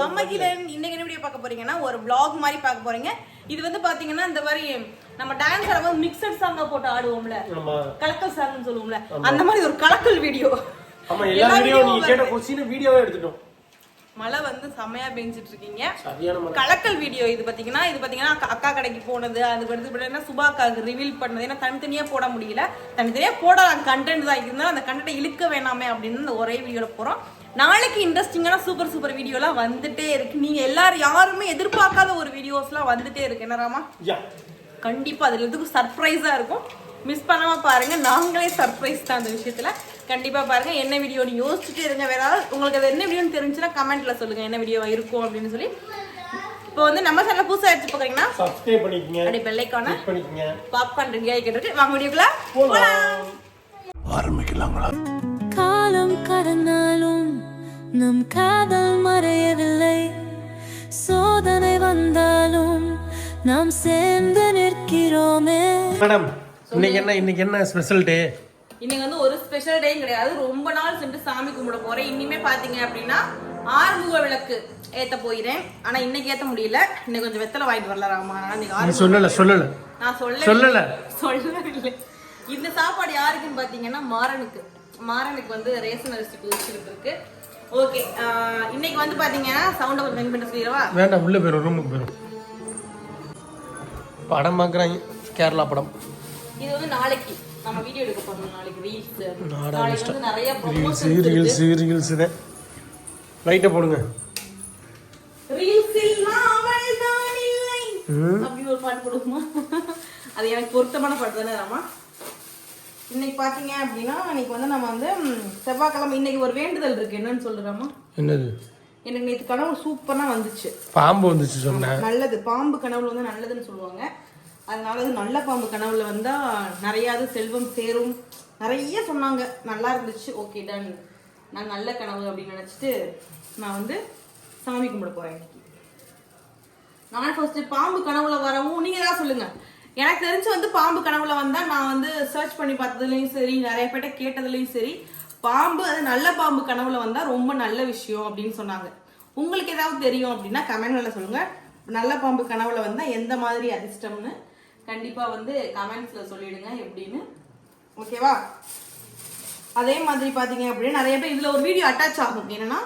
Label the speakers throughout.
Speaker 1: நம்ம இன்னைக்கு என்ன வீடியோ பார்க்க போறீங்கன்னா ஒரு vlog மாதிரி பார்க்க போறீங்க. இது வந்து பாத்தீங்கன்னா இந்த மாதிரி நம்ம டான்ஸ் ஆடும்போது மிக்சட் சாங்கா போட்டு ஆடுவோம்ல, கலக்கல் சாங்னு சொல்லுவோம்ல, அந்த மாதிரி ஒரு கலக்கல் வீடியோ.
Speaker 2: ஆமா, எல்லா வீடியோ நீங்க கேட்ட கொஸ்டின் வீடியோவே எடுத்துட்டோம்.
Speaker 1: மழை வந்து செமையா பெஞ்சிட்டு இருக்கீங்க. கலக்கல் வீடியோ இது பாத்தீங்கன்னா அக்கா கடைக்கு போனது, அதுக்கு அடுத்து சுபாக்காக்கு ரிவீல் பண்ணது. ஏன்னா தனித்தனியா போட முடியல, தனித்தனியா போடலாம் கண்டென்ட் தான் இருந்தாலும் அந்த கண்டென்ட்டை இழுக்க வேணாமே அப்படின்னு இந்த ஒரே வீடியோல போறோம். நாளைக்கு இன்ட்ரெஸ்டிங்கான சூப்பர் வீடியோலாம் வந்துட்டே இருக்கு. நீங்க எல்லாரும் யாருமே எதிர்பார்க்காத ஒரு வீடியோஸ்லாம் வந்துட்டே இருக்கு. என்ன ராமா? கண்டிப்பா அதுல எதுக்கும் சர்ப்ரைஸா இருக்கும். மிஸ் பண்ணாம பாருங்க. நாங்களே சர்ப்ரைஸ் தான் அந்த விஷயத்துல. கண்டிப்பா பாருங்க. என்ன வீடியோன்னு யோசிச்சுட்டே இருங்க. வேற உங்களுக்கு அது என்ன வீடியோன்னு தெரிஞ்சுன்னா கமெண்ட்ல சொல்லுங்க என்ன வீடியோ இருக்கும் அப்படின்னு சொல்லி. இப்போ வந்து நம்ம சேனல் புதுசா எடுத்து பாக்குறீங்கன்னா
Speaker 2: சப்ஸ்கிரைப் பண்ணிக்கங்க,
Speaker 1: அப்படியே பெல் ஐகானை
Speaker 2: கிளிக் பண்ணிக்கங்க.
Speaker 1: பாப்கார்ன் ரெடி ஆயிக்கிட்டு வாங்க வீடியோக்குள்ள போலாம்.
Speaker 2: ஆரம்பிக்கலாங்களா?
Speaker 3: காலம் கடந்தாலும் நம் காதல் மறையவில்லை. சோதனை வந்தாலும் நாம் சேர்ந்து நிற்கிறோமே.
Speaker 2: மேடம், இன்னைக்கு என்ன ஸ்பெஷல் டே?
Speaker 1: இன்னைக்கு வந்து ஒரு ஸ்பெஷல் டே கிடையாது. ரொம்ப நாள் சென்று சாமி கும்பிட போறேன். இனிமே பாத்தீங்க அப்படின்னா ஆறுமுக விளக்கு ஏத்த போயிறேன். ஆனா இன்னைக்கு ஏத்த முடியல. இன்னைக்கு கொஞ்சம் வெத்தலை வாங்கிட்டு வரல ராமா.
Speaker 2: சொல்லல
Speaker 1: நான் சொல்லல. இந்த சாப்பாடு யாருக்குன்னு பாத்தீங்கன்னா மாறனுக்கு வந்து ரேஷன் அரிசி குதிச்சுட்டு இருக்கு. ஓகே, இன்னைக்கு வந்து பாத்தீங்கன்னா சவுண்ட் கொஞ்சம் கம்மி பண்ண சொல்லிடவா?
Speaker 2: வேண்டாம், உள்ள போயிரும், ரூமுக்கு போயிரும். படம் பார்க்குறாங்க, கேரளா படம்.
Speaker 1: இது வந்து நாளைக்கு நம்ம வீடியோ எடுக்க போறோம். நாளைக்கு ரீல்ஸ் வந்து நிறைய ப்ரமோஷன்ஸ்
Speaker 2: ரீல்ஸ் தான். லைட்டை போடுங்க.
Speaker 1: ரீல்ஸில் அவள் தான் இல்லை அப்படி ஒரு பாட்டு போடுமா? அது எனக்கு பொருத்தமான பாட்டு தானே ராமா. இன்னைக்கு பாத்தீங்க அப்படின்னா இன்னைக்கு வந்து நம்ம வந்து செவ்வாய்க்கிழமை. இன்னைக்கு ஒரு வேண்டுதல் இருக்கு. என்னன்னு சொல்றாமா? என்னது? எனக்கு நேற்று கனவு சூப்பரா வந்துச்சு.
Speaker 2: பாம்பு வந்துச்சு சொன்ன.
Speaker 1: நல்லது, பாம்பு கனவுல வந்து நல்லதுன்னு சொல்லுவாங்க. அதனால நல்ல பாம்பு கனவுல வந்தா நிறைய செல்வம் சேரும் நிறைய சொன்னாங்க. நல்லா இருந்துச்சு. Okay done. நான் நல்ல கனவு அப்படின்னு நினைச்சிட்டு நான் வந்து சாமி கும்பிட போறேன். நான் ஃபர்ஸ்ட் பாம்பு கனவுல வரவும் நீங்க ஏதாவது சொல்லுங்க. எனக்கு தெரிஞ்சு வந்து பாம்பு கனவுல வந்தா நான் வந்து சர்ச் பண்ணி பார்த்ததுலயும் சரி, நிறைய பேர்ட்ட கேட்டதுலயும் சரி, பாம்பு அது நல்ல பாம்பு கனவுல வந்தா ரொம்ப நல்ல விஷயம் அப்படின்னு சொன்னாங்க. உங்களுக்கு ஏதாவது தெரியும் அப்படின்னா கமெண்ட்ல சொல்லுங்க. நல்ல பாம்பு கனவுல வந்தா எந்த மாதிரி அதிர்ஷ்டம்னு கண்டிப்பா வந்து கமெண்ட்ஸ்ல சொல்லிடுங்க எப்படின்னு. ஓகேவா? அதே மாதிரி பாத்தீங்க அப்படின்னா நிறைய பேர் இதுல ஒரு வீடியோ அட்டாச் ஆகும். என்னன்னா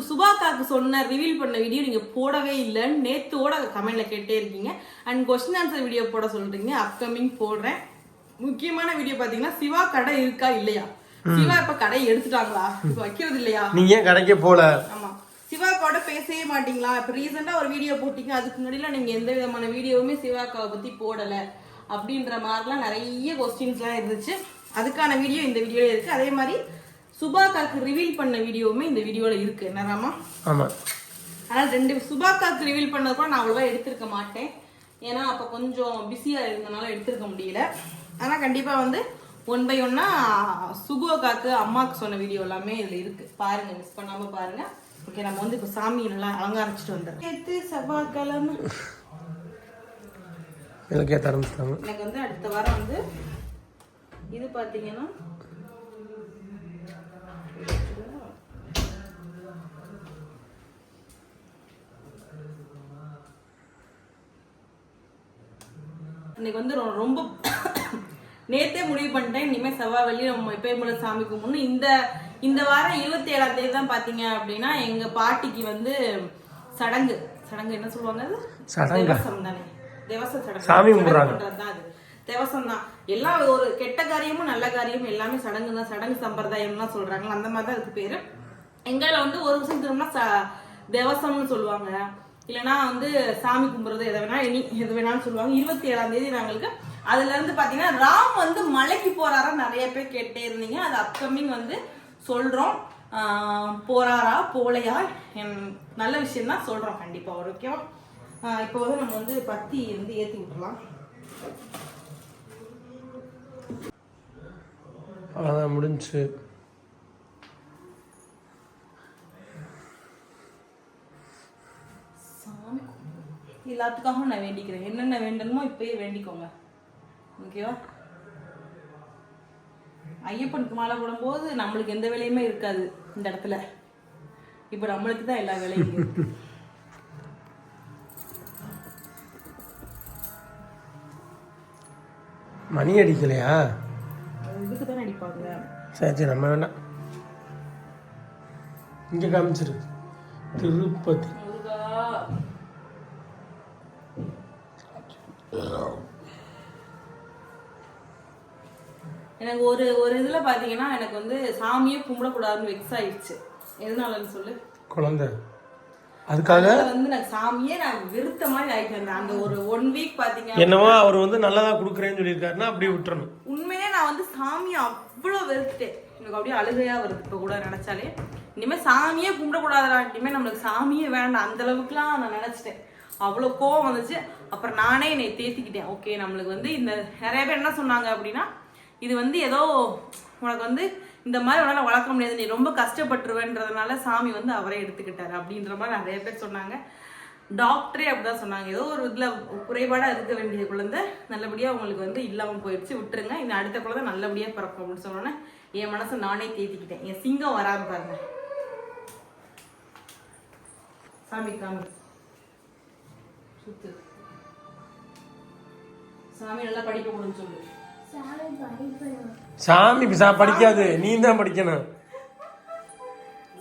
Speaker 1: சுபாக்காக்கு சொன்ன ரிவீல் பண்ண வீடியோ நீங்க போடவே இல்லைன்னு நேத்தோட கமெண்ட்ல கேட்டே இருக்கீங்க. அண்ட் கொஸ்டின் ஆன்சர் வீடியோ போட சொல்றீங்க. அப்கமிங் போடுறேன். முக்கியமான வீடியோ பாத்தீங்கன்னா சிவா கடை இருக்கா இல்லையா? சிவா இப்ப கடை எடுத்துட்டாங்களா? இப்ப வைக்கிறது இல்லையா?
Speaker 2: நீங்க ஏன் கடைக்கே போல?
Speaker 1: ஆமா, சிவாக்காவோட பேசவே மாட்டீங்களா? இப்ப ரீசெண்டா ஒரு வீடியோ போட்டீங்க, அதுக்கு முன்னாடிலாம் நீங்க எந்த விதமான வீடியோவுமே சிவாக்காவை பத்தி போடல அப்படின்ற மாதிரிலாம் நிறைய கொஸ்டின்ஸ் எல்லாம் இருந்துச்சு. அதுக்கான வீடியோ இந்த வீடியோல இருக்கு. அதே மாதிரி சுபாக்காக்கு ரிவீல் பண்ண வீடியோவுமே இந்த வீடியோல இருக்கு. என்னராமா?
Speaker 2: ஆமா.
Speaker 1: அதனால ரெண்டு சுபாக்காக்கு ரிவீல் பண்ணது கூட நான் அவ்வளவா எடுத்திருக்க மாட்டேன். ஏன்னா அப்ப கொஞ்சம் பிஸியா இருந்தனால எடுத்திருக்க முடியல. ஆனா கண்டிப்பா வந்து 1 by 1 சுகுவக்காக்கு அம்மாவுக்கு சொன்ன வீடியோ எல்லாமே இதுல இருக்கு. பாருங்க, மிஸ் பண்ணாம பாருங்க. ஓகே, நம்ம வந்து இப்ப சாமி நல்லா அலங்காரிச்சுட்டு வந்துடுறோம். செவ்வாய்க்கிழமை எனக்கு வந்து அடுத்த வாரம் வந்து இது பாத்தீங்கன்னா இன்னைக்கு வந்து ரொம்ப நேத்தே முடிவு பண்ணிட்டேன். இனிமே செவ்வாய் வெள்ளி நம்ம எப்பயும் போல சாமி கும்பிடணும். இந்த வாரம் 27ஆம் தேதி தான் பாத்தீங்க அப்படின்னா எங்க பாட்டிக்கு வந்து சடங்கு என்ன சொல்லுவாங்க? தேவசம் தானே? தேவசம் சடங்கு, சாமி கும்பிடுறாங்க. தேவசம் தான். எல்லாம் ஒரு கெட்ட காரியமும் நல்ல காரியமும் எல்லாமே சடங்கு தான். சடங்கு சம்பிரதாயம்லாம் சொல்றாங்க. அந்த மாதிரி தான் அதுக்கு பேரு. எங்களை வந்து ஒரு வருஷம் திரும்பினா தேவசம்னு சொல்லுவாங்க. இல்லைன்னா வந்து சாமி கும்பிடுறது எது வேணாலும் சொல்லுவாங்க. 27ஆம் தேதி நாங்களுக்கு அதுல இருந்து பாத்தீங்கன்னா ராம் வந்து மலைக்கு போறாரா நிறைய பேர் கேட்டே இருந்தீங்க. அது அப்கமிங் வந்து சொல்றோம். போறாரா போலையா நல்ல விஷயம் தான் சொல்றோம் கண்டிப்பா. ஓகேவா? இப்போ வந்து நம்ம வந்து பத்தி வந்து ஏத்தி விட்டுறலாம்.
Speaker 2: அதான் முடிஞ்சு.
Speaker 1: எல்லாத்துக்காகவும் நான் வேண்டிக்கிறேன். என்னென்ன வேண்டணுமோ இப்பயே வேண்டிக்கோங்க. ஓகேவா? ஐயப்பனுக்கு மாலை போடும்போது நம்மளுக்கு எந்த வேலையுமே இருக்காது இந்த இடத்துல. இப்போ நம்மளுக்கு தான் எல்லா வேலையும் இருக்கு.
Speaker 2: மணி அடிக்கலையா?
Speaker 1: இதுக்கு தானே அடிப்பாங்க.
Speaker 2: சரி நம்ம வேண்டாம். இங்கே காமிச்சிரு திருப்பதி.
Speaker 1: எனக்கு ஒரு இதுல பாத்தீங்கன்னா எனக்கு வந்து சாமியே கும்பிடக்கூடாதுன்னு வெக்ஸ் ஆயிடுச்சு. எதனாலன்னு சொல்லு.
Speaker 2: குழந்தை அதுக்காக
Speaker 1: வந்து நான் சாமியே நான் வெறுத்த மாதிரி ஆயிட்டேன். அந்த ஒரு 1 வீக் பாத்தீங்க
Speaker 2: என்னவோ அவர் வந்து நல்லதா கொடுக்குறேன்னு சொல்லியிருக்காருன்னா அப்படியே விட்டுறணும்.
Speaker 1: உண்மையே நான் வந்து சாமியை அவ்வளோ வெறுத்துட்டேன். எனக்கு அப்படியே அழுகையா வருது இப்போ கூட நினைச்சாலே. இனிமேல் சாமியே கும்பிடக்கூடாதுடா, இனிமேல் நம்மளுக்கு சாமியே வேண்டாம், அந்த அளவுக்குலாம் நான் நினைச்சிட்டேன். அவ்வளோ கோவம் வந்துச்சு. அப்புறம் நானே என்னை தேத்திக்கிட்டேன். ஓகே நம்மளுக்கு வந்து இந்த நிறைய பேர் என்ன சொன்னாங்க அப்படின்னா, இது வந்து ஏதோ உனக்கு வந்து இந்த மாதிரி உன்னால வளர்க்க முடியாது, நீ ரொம்ப கஷ்டப்பட்டுருவேன்றதுனால சாமி வந்து அவரே எடுத்துக்கிட்டாரு அப்படின்ற மாதிரி நிறைய பேர் சொன்னாங்க. டாக்டரே அப்படிதான் சொன்னாங்க. ஏதோ ஒரு இதுல குறைபாடா இருக்க வேண்டிய குழந்தை நல்லபடியா உங்களுக்கு வந்து இல்லாம போயிடுச்சு, விட்டுருங்க, இந்த அடுத்த குழந்தை நல்லபடியா பிறக்கும் அப்படின்னு சொன்னோன்னே என் மனசை நானே தேத்திக்கிட்டேன். என் சிங்கம் வராது பாருங்க. சாமி காமி சுத்து. சாமி நல்லா படிக்க கூடாதுன்னு சொல்லு.
Speaker 2: சாமி படிக்காது, நீ தான் படிக்கணும்.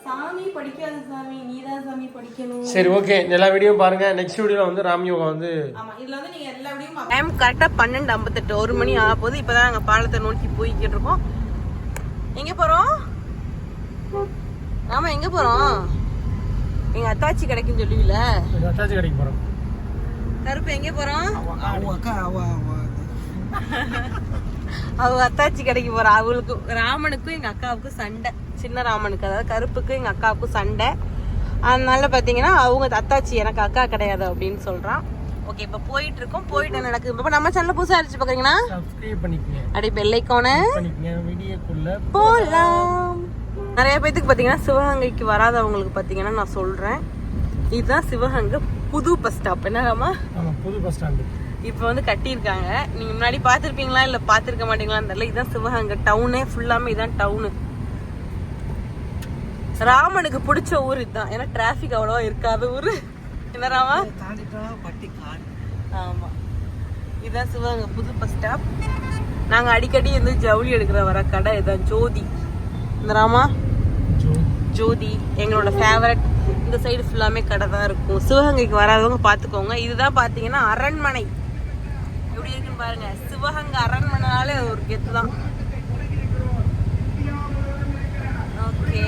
Speaker 1: சாமி படிக்காது சாமி, நீதான் சாமி படிக்கணும்.
Speaker 2: சரி ஓகே, எல்லா வீடியோ பாருங்க. நெக்ஸ்ட் வீடியோல வந்து ராம் யோகா வந்து
Speaker 1: ஆமா இதுல வந்து நீங்க எல்லா வீடியோவும் டைம் கரெக்டா 12:58 1 மணி ஆக போகுது. இப்பதான் நாங்க பாலத்தை நோக்கி போய்கிட்டு இருக்கோம். எங்க போறோம்? ஆமா எங்க போறோம்? எங்க அத்தாச்சி கடைக்குன்னு சொல்லுவீல,
Speaker 2: அத்தாச்சி கடைக்கு போறோம்.
Speaker 1: கருப்பு எங்க போறோம்? அவங்க அத்தாச்சி கடைக்கு போறா. அவளுக்கு ராமனுக்கும் எங்க அக்காவுக்கும் சண்டை. சின்ன ராமனுக்கு அதாவது கருப்புக்கும் எங்க அக்காவுக்கும் சண்டை. அதனால பாத்தீங்கன்னா அவங்க அத்தாச்சி எனக்கு அக்கா கிடையாது அப்படின்னு சொல்றான். ஓகே இப்ப போயிட்டு இருக்கோம். போயிட்டு என்ன நடக்குது இப்ப நம்ம சேனல்ல புதுசா அடிச்சு பாக்குறீங்கன்னா
Speaker 2: சப்ஸ்கிரைப் பண்ணிக்கங்க,
Speaker 1: அப்படியே பெல் ஐகானை
Speaker 2: பண்ணிக்கங்க. வீடியோக்குள்ள
Speaker 1: போலாம். நிறைய பேத்துக்கு பாத்தீங்கன்னா சிவகங்கைக்கு வராதவங்களுக்கு பாத்தீங்கன்னா நான் சொல்றேன், இதுதான் சிவகங்கை புது பஸ் ஸ்டாப். என்னடாமா?
Speaker 2: ஆமா புது பஸ் ஸ்டாண்ட்
Speaker 1: இப்போ வந்து கட்டியிருக்காங்க. நீங்க முன்னாடி பாத்திருப்பீங்களா இல்ல பாத்திருக்க மாட்டீங்களான்னு தெரியல. இதுதான் சிவகங்கை டவுனே, ஃபுல்லாமே இதான் டவுனு. ராமனுக்கு பிடிச்ச ஊர் இதுதான், ஏன்னா டிராபிக் அவ்வளவா இருக்காத ஊரு. என்ன ராமா? ஆமா இதுதான் சிவகங்கை புது பஸ் ஸ்டாப். நாங்க அடிக்கடி வந்து ஜவுளி எடுக்கிற வர கடை இதான் ஜோதி. இந்த ராமா ஜோதி எங்களோட ஃபேவரட். இந்த சைடு ஃபுல்லாமே கடை தான் இருக்கும். சிவகங்கைக்கு வராதவங்க பாத்துக்கோங்க. இதுதான் பாத்தீங்கன்னா அரண்மனை. எப்படி இருக்குன்னு பாருங்க. சிவகங்கை அரண்மனைனாலே ஒரு கெத்து தான். ஓகே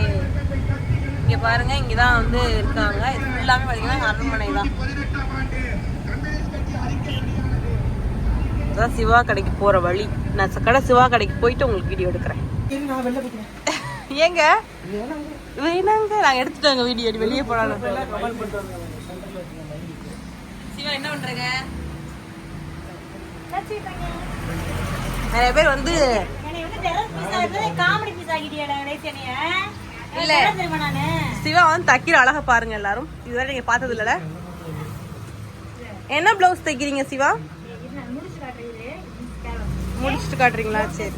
Speaker 1: இங்க பாருங்க, இங்கதான் வந்து இருக்காங்க. இது ஃபுல்லாமே பாத்தீங்கன்னா அரண்மனை தான். இதான் சிவா கடைக்கு போற வழி. நான் கடை சிவா கடைக்கு போயிட்டு உங்களுக்கு வீடியோ எடுக்கிறேன். ஏங்க வேணாங்க, நாங்க எடுத்துட்டோங்க வீடியோ. வெளியே போனாலும் சிவா என்ன பண்றீங்க? நிறைய பேர் வந்து இல்ல சிவா வந்து தைக்கிற அழகா பாருங்க எல்லாரும். இதுவரை நீங்க பார்த்தது இல்ல. என்ன பிளவுஸ் தைக்கிறீங்க சிவா? முடிச்சுட்டு காட்டுறீங்களா? சரி.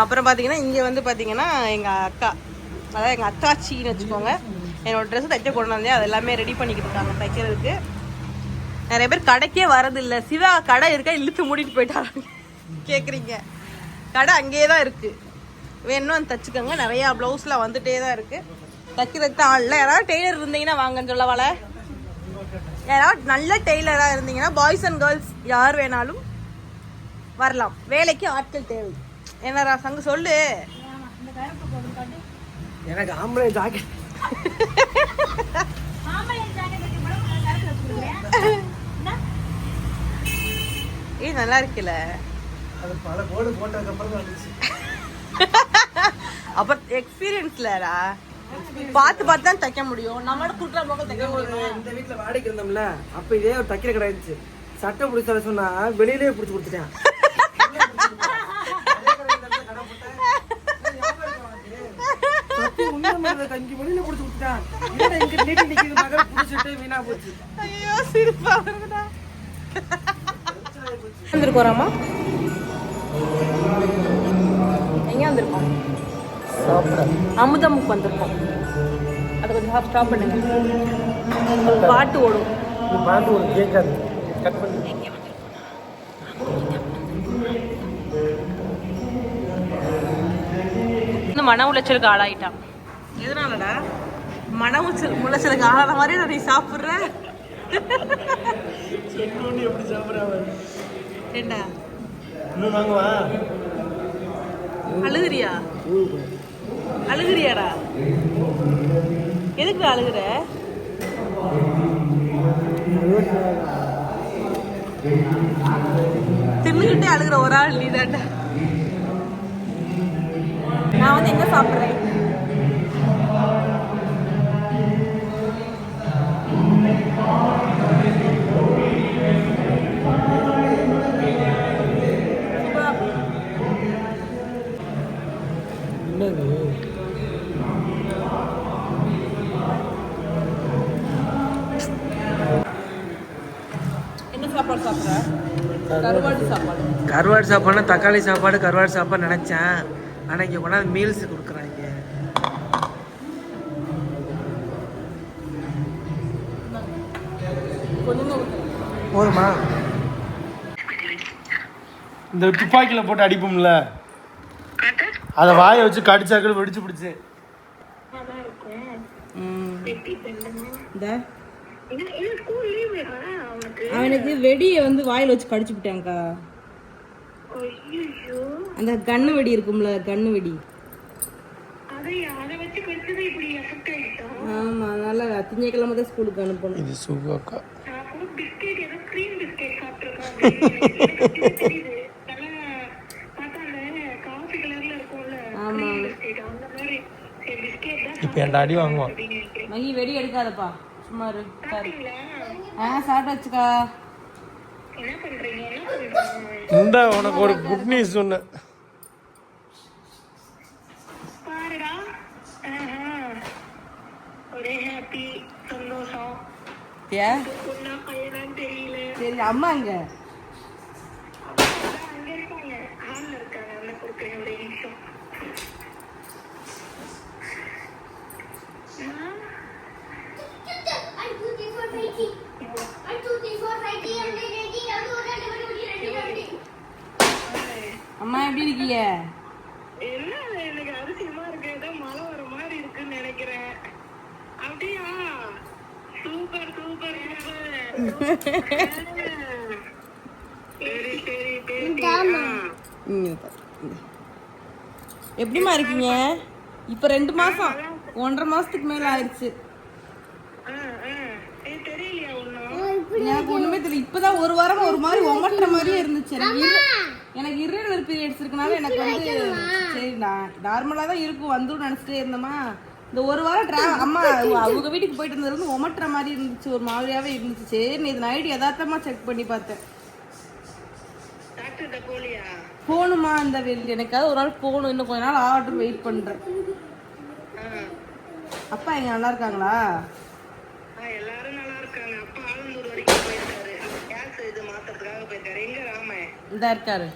Speaker 1: அப்புறம் பாத்தீங்கன்னா இங்க வந்து பாத்தீங்கன்னா எங்க அக்கா, அதாவது எங்க அத்தாச்சின்னு வச்சுக்கோங்க, என்னோட ட்ரெஸ் தைக்க கொண்டு வந்தேன். அது எல்லாமே ரெடி பண்ணிக்கிட்டு இருக்காங்க தைக்கிறதுக்கு. நிறைய பேர் கடைக்கே வரது இல்ல. சிவா கடை இருக்கா இழுத்து மூடிட்டு போயிட்டாங்க கேக்குறீங்க. கடை அங்கேயே தான் இருக்கு, வேணும் தச்சுக்கோங்க. நிறைய பிளவுஸ்ல வந்துட்டே தான் இருக்கு. தைக்கிறதுக்கு தான் ஆள் இல்லை. யாராவது டெய்லர் இருந்தீங்கன்னா வாங்கன்னு சொல்ல வாழ. யாராவது நல்ல டெய்லரா இருந்தீங்கன்னா பாய்ஸ் அண்ட் கேர்ள்ஸ் யார் வேணாலும் வரலாம். வேலைக்கு ஆட்கள் தேவை. என்ன சங்கு சொல்லு.
Speaker 4: எனக்கு ஆம்பளை ஜாக்கெட்
Speaker 1: நல்லா இருக்குல்ல.
Speaker 4: அது பல கோடு போட்டதுக்கு அப்புறம் தான் வந்துச்சு.
Speaker 1: அப்புறம் எக்ஸ்பீரியன்ஸ்லடா பார்த்து பார்த்து தான் தைக்க முடியும். நம்மளோட குற்ற போக தைக்க முடியும்.
Speaker 4: இந்த வீட்டுல வாடகைக்கு இருந்தோம்ல, அப்ப இதே ஒரு தைக்கிற கடை இருந்துச்சு. சட்டை பிடிச்ச சொன்னா வெளியிலேயே பிடிச்சி கொடுத்துட்டேன். கஞ்சி வெளியில பிடிச்சி கொடுத்துட்டான். வீணா போச்சு.
Speaker 1: ஐயோ சிரிப்பா வருதுடா. வந்திருக்கோராமா? எங்க வந்திருக்கோம்? அமுதமுக்கு வந்திருக்கோம். ஸ்டாப் பண்ணுங்க. பாட்டு ஓடும்.
Speaker 2: இது பாட்டு ஒரு கேட்காது. கட் பண்ணி
Speaker 1: இந்த மன உளைச்சலுக்கு ஆளாயிட்டான். எதனாலடா? மன உளைச்சலுக்கு ஆளான மாதிரி நான் நீ சாப்பிட்ற.
Speaker 2: எப்படி சாப்பிட்றாங்க?
Speaker 1: ஏண்டா
Speaker 2: இன்னும் வாங்குவா?
Speaker 1: அழுகுறியா? அழுகுறியாடா? எதுக்கு அழுகுற? தின்னுக்கிட்டே அழுகுற ஒரு ஆள் நீ தாண்டா. நான் வந்து எங்க சாப்பிட்றேன்?
Speaker 2: என்னது?
Speaker 1: என்ன சாப்பாடு சாப்பிட்ற? கருவாடு சாப்பாடு.
Speaker 4: கருவாடு சாப்பாடுனா தக்காளி சாப்பாடு கருவாடு சாப்பாடு நினச்சேன். ஆனால் இங்கே கொண்டாந்து மீல்ஸ் கொடுக்குறாங்க. போதுமா?
Speaker 2: இந்த துப்பாக்கியில் போட்டு அடிப்போம்ல, அதை வாயை வச்சு கடிச்சாக்கள் வெடிச்சு பிடிச்சு.
Speaker 1: அவனுக்கு வெடியை வந்து வாயில வச்சு கடிச்சு விட்டாங்கக்கா. அந்த கண்ணு வெடி இருக்கும்ல, கண்ணு வெடி. ஆமா, அதனால திங்கக்கிழமை தான் ஸ்கூலுக்கு அனுப்பணும்.
Speaker 2: இது சுகாக்கா.
Speaker 1: ஆமா,
Speaker 2: இப்போ என் அடி வாங்குவான்.
Speaker 1: மகி வெடி எடுக்காதப்பா, சும்மா இரு. சாப்பிட்டாச்சுக்கா.
Speaker 2: இந்த உனக்கு ஒரு குட் நியூஸ் சொன்னேன்.
Speaker 1: சரி, அம்மா அங்க அம்மா எப்படி இருக்கீங்க?
Speaker 5: எனக்கு அதிசயமா இருக்கு. ஏதோ மழை வர மாதிரி இருக்குன்னு நினைக்கிறேன். அப்படியா? சூப்பர் சூப்பர்
Speaker 1: எப்படிமா இருக்கீங்க? இப்ப 2 மாசம் 1.5 மாசத்துக்கு மேல ஆயிடுச்சு. எனக்கு ஒண்ணுமே தெரியல. இப்பதான் ஒரு வாரம் ஒரு மாதிரி ஒமட்டுற மாதிரியே இருந்துச்சு. எனக்கு irregular periods இருக்கனால எனக்கு வந்து சரி நார்மலா தான் இருக்கும் வந்துடும் நினைச்சிட்டே இருந்தோமா. இந்த ஒரு வாரம் அம்மா அவங்க வீட்டுக்கு போயிட்டு இருந்தது ஒமட்டுற மாதிரி இருந்துச்சு, ஒரு மாதிரியாவே இருந்துச்சு. சரி இது நைட் யதார்த்தமா செக் பண்ணி பார்த்தேன். போகணுமா? அந்த எனக்காவது ஒரு நாள் போகணும். இன்னும் கொஞ்ச நாள் ஆர்டர் வெயிட் பண்றேன். அப்பா எங்க நல்லா இருக்காங்களா?
Speaker 5: எல்லாரும் நல்லா இருக்காங்க. அப்பா ஆலந்தூர் வரைக்கும் போயிருக்காரு. கேஸ் இது மாத்துறதுக்காக போயிருக்காரு. எங்க ராம
Speaker 1: இதா இருக்காரு.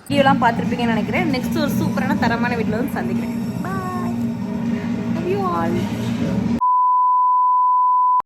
Speaker 1: வீடியோலாம் பார்த்துருப்பீங்கன்னு நினைக்கிறேன். நெக்ஸ்ட் ஒரு சூப்பரான தரமான வீட்டில் வந்து சந்திக்கிறேன். பாய், லவ் யூ ஆல்.